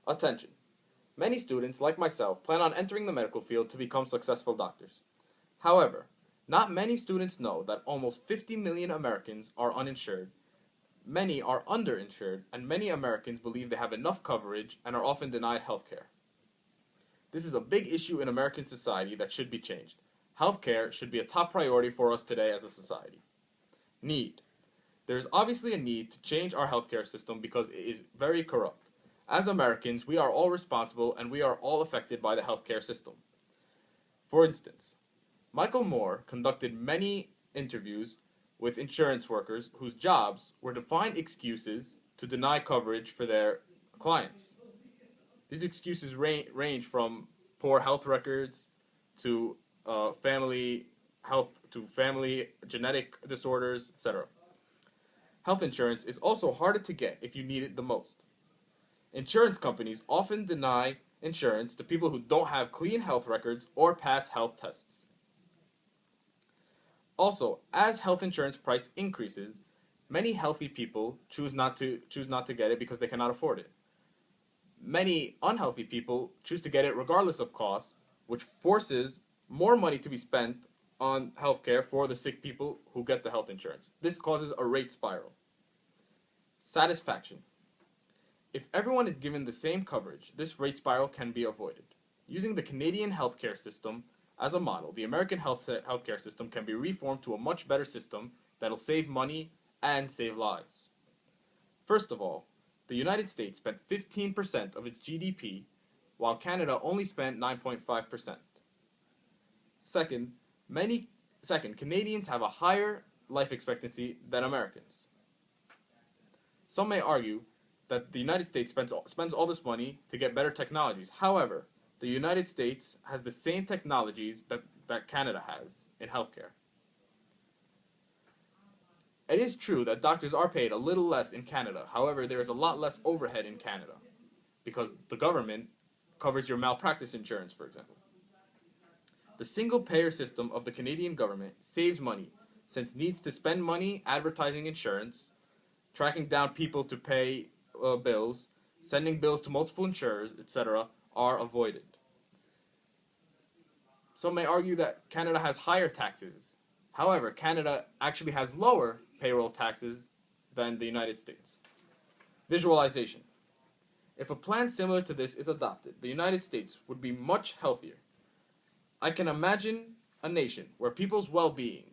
Attention! Many students, like myself, plan on entering the medical field to become successful doctors. However, not many students know that almost 50 million Americans are uninsured, many are underinsured, and many Americans believe they have enough coverage and are often denied health care. This is a big issue in American society that should be changed. Healthcare should be a top priority for us today as a society. Need. There is obviously a need to change our healthcare system because it is very corrupt. As Americans, we are all responsible and we are all affected by the healthcare system. For instance, Michael Moore conducted many interviews with insurance workers whose jobs were to find excuses to deny coverage for their clients. These excuses range from poor health records to family genetic disorders, etc. Health insurance is also harder to get if you need it the most. Insurance companies often deny insurance to people who don't have clean health records or pass health tests. Also, as health insurance price increases, many healthy people choose not to get it because they cannot afford it. Many unhealthy people choose to get it regardless of cost, which forces more money to be spent on healthcare for the sick people who get the health insurance. This causes a rate spiral. Satisfaction. If everyone is given the same coverage, this rate spiral can be avoided. Using the Canadian healthcare system as a model, the American healthcare system can be reformed to a much better system that'll save money and save lives. First of all, the United States spent 15% of its GDP, while Canada only spent 9.5%. Second, Canadians have a higher life expectancy than Americans. Some may argue that the United States spends all this money to get better technologies. However, the United States has the same technologies that Canada has in healthcare. It is true that doctors are paid a little less in Canada. However, there is a lot less overhead in Canada because the government covers your malpractice insurance, for example. The single-payer system of the Canadian government saves money since it needs to spend money advertising insurance, tracking down people to pay bills, sending bills to multiple insurers, etc., are avoided. Some may argue that Canada has higher taxes. However, Canada actually has lower payroll taxes than the United States. Visualization. If a plan similar to this is adopted, the United States would be much healthier. I can imagine a nation where people's well-being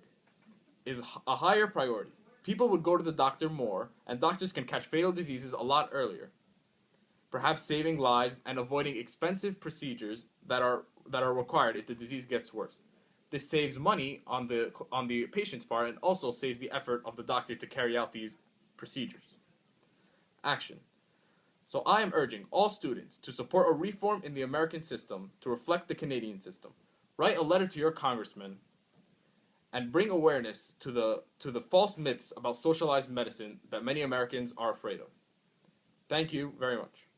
is a higher priority. People would go to the doctor more, and doctors can catch fatal diseases a lot earlier, perhaps saving lives and avoiding expensive procedures that are required if the disease gets worse. This saves money on the patient's part and also saves the effort of the doctor to carry out these procedures. Action. So I am urging all students to support a reform in the American system to reflect the Canadian system. Write a letter to your congressman and bring awareness to the false myths about socialized medicine that many Americans are afraid of. Thank you very much.